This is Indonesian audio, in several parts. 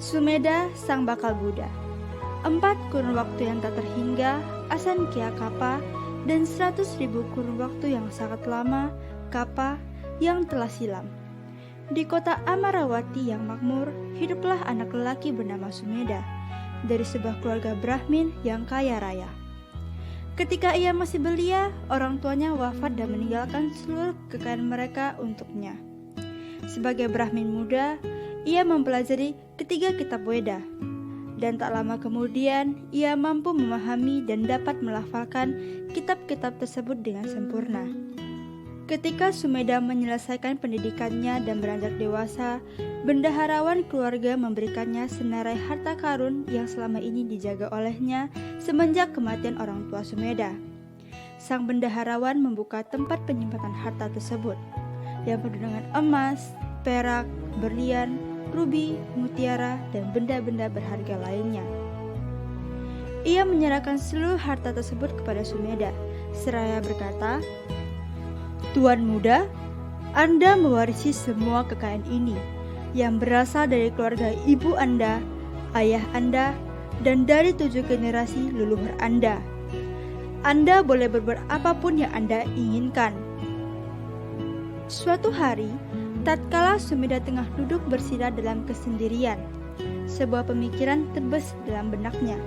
Sumedha Sang Bakal Buddha. 4 kurun waktu yang tak terhingga, Asankhya Kapa, dan 100.000 kurun waktu yang sangat lama, Kapa, yang telah silam. Di kota Amaravati yang makmur, hiduplah anak lelaki bernama Sumedha, dari sebuah keluarga Brahmin yang kaya raya. Ketika ia masih belia, orang tuanya wafat dan meninggalkan seluruh kekayaan mereka untuknya. Sebagai Brahmin muda, ia mempelajari ketiga kitab Weda, dan tak lama kemudian ia mampu memahami dan dapat melafalkan kitab-kitab tersebut dengan sempurna. Ketika Sumedha menyelesaikan pendidikannya dan beranjak dewasa, bendaharawan keluarga memberikannya senarai harta karun yang selama ini dijaga olehnya semenjak kematian orang tua Sumedha. Sang bendaharawan membuka tempat penyimpanan harta tersebut, yang penuh dengan emas, perak, berlian, rubi, mutiara, dan benda-benda berharga lainnya. Ia menyerahkan seluruh harta tersebut kepada Sumedha, seraya berkata, "Tuan muda, Anda mewarisi semua kekayaan ini, yang berasal dari keluarga ibu Anda, ayah Anda, dan dari 7 generasi leluhur Anda. Anda boleh berbuat apapun yang Anda inginkan." Suatu hari, tatkala Sumedha tengah duduk bersila dalam kesendirian, sebuah pemikiran terbesit dalam benaknya.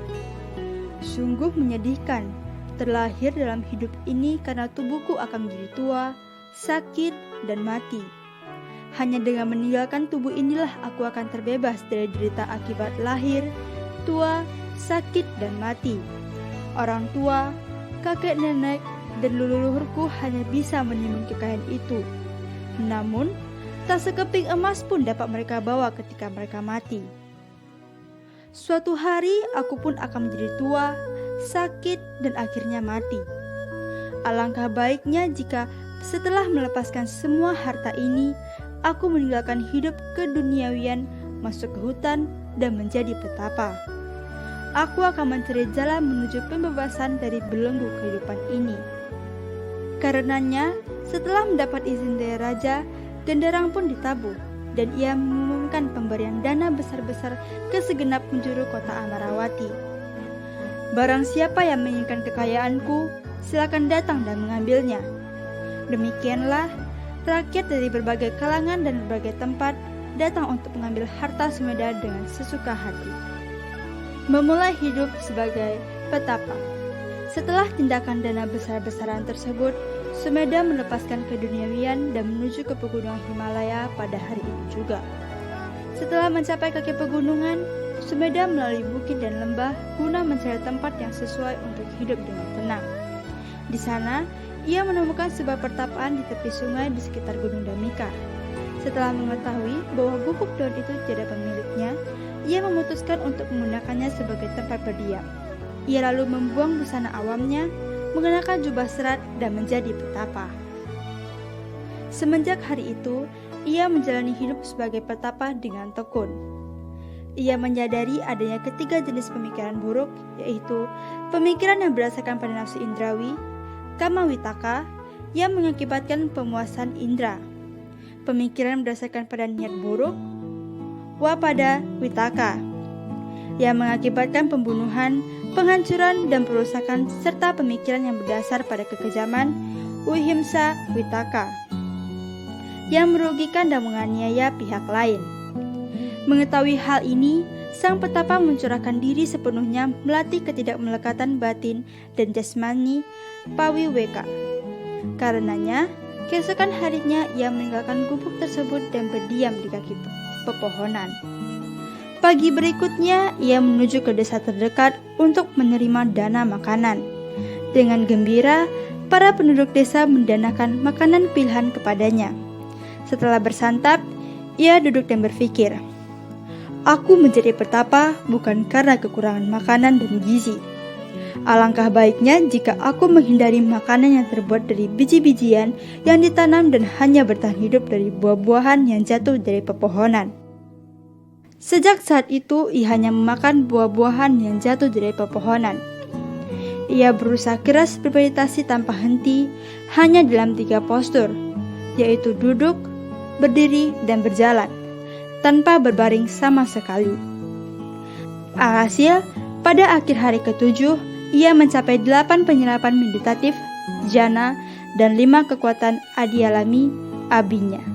Sungguh menyedihkan, terlahir dalam hidup ini karena tubuhku akan menjadi tua, sakit, dan mati. Hanya dengan meninggalkan tubuh inilah aku akan terbebas dari derita akibat lahir, tua, sakit, dan mati. Orang tua, kakek nenek, dan leluhurku hanya bisa menimbun kekayaan itu. Namun, tak sekeping emas pun dapat mereka bawa ketika mereka mati. Suatu hari aku pun akan menjadi tua, sakit, dan akhirnya mati. Alangkah baiknya jika setelah melepaskan semua harta ini, aku meninggalkan hidup keduniawian, masuk ke hutan, dan menjadi petapa. Aku akan mencari jalan menuju pembebasan dari belenggu kehidupan ini. Karenanya, setelah mendapat izin dari raja, Gendarang pun ditabuh, dan ia mengumumkan pemberian dana besar-besar ke segenap penjuru kota Amaravati. "Barang siapa yang menginginkan kekayaanku, silakan datang dan mengambilnya." Demikianlah, rakyat dari berbagai kalangan dan berbagai tempat datang untuk mengambil harta Sumedha dengan sesuka hati. Memulai hidup sebagai petapa. Setelah tindakan dana besar-besaran tersebut, Sumedha melepaskan keduniawian dan menuju ke pegunungan Himalaya pada hari itu juga. Setelah mencapai kaki pegunungan, Sumedha melalui bukit dan lembah guna mencari tempat yang sesuai untuk hidup dengan tenang. Di sana, ia menemukan sebuah pertapaan di tepi sungai di sekitar Gunung Damika. Setelah mengetahui bahwa gubuk daun itu tidak pemiliknya, ia memutuskan untuk menggunakannya sebagai tempat berdiam. Ia lalu membuang busana awamnya, mengenakan jubah serat, dan menjadi petapa. Semenjak hari itu, ia menjalani hidup sebagai petapa dengan tekun. Ia menyadari adanya ketiga jenis pemikiran buruk, yaitu pemikiran yang berdasarkan pada nafsu indrawi, kama witaka, yang mengakibatkan pemuasan indera, pemikiran berdasarkan pada niat buruk, wapada witaka, yang mengakibatkan pembunuhan, penghancuran, dan perusakan, serta pemikiran yang berdasar pada kekejaman, wihimsa witaka, yang merugikan dan menganiaya pihak lain. Mengetahui hal ini, sang petapa mencurahkan diri sepenuhnya melatih ketidakmelekatan batin dan jasmani pawiweka. Karenanya, keesokan harinya ia meninggalkan gubuk tersebut dan berdiam di kaki pepohonan. Pagi berikutnya, ia menuju ke desa terdekat untuk menerima dana makanan. Dengan gembira, para penduduk desa mendanakan makanan pilihan kepadanya. Setelah bersantap, ia duduk dan berpikir, "Aku menjadi petapa bukan karena kekurangan makanan dan gizi. Alangkah baiknya jika aku menghindari makanan yang terbuat dari biji-bijian yang ditanam dan hanya bertahan hidup dari buah-buahan yang jatuh dari pepohonan." Sejak saat itu, ia hanya memakan buah-buahan yang jatuh dari pepohonan. Ia berusaha keras bermeditasi tanpa henti, hanya dalam 3 postur, yaitu duduk, berdiri, dan berjalan, tanpa berbaring sama sekali. Alhasil, pada akhir hari ke-7, ia mencapai 8 penyerapan meditatif, jhana, dan 5 kekuatan adi alami abinya.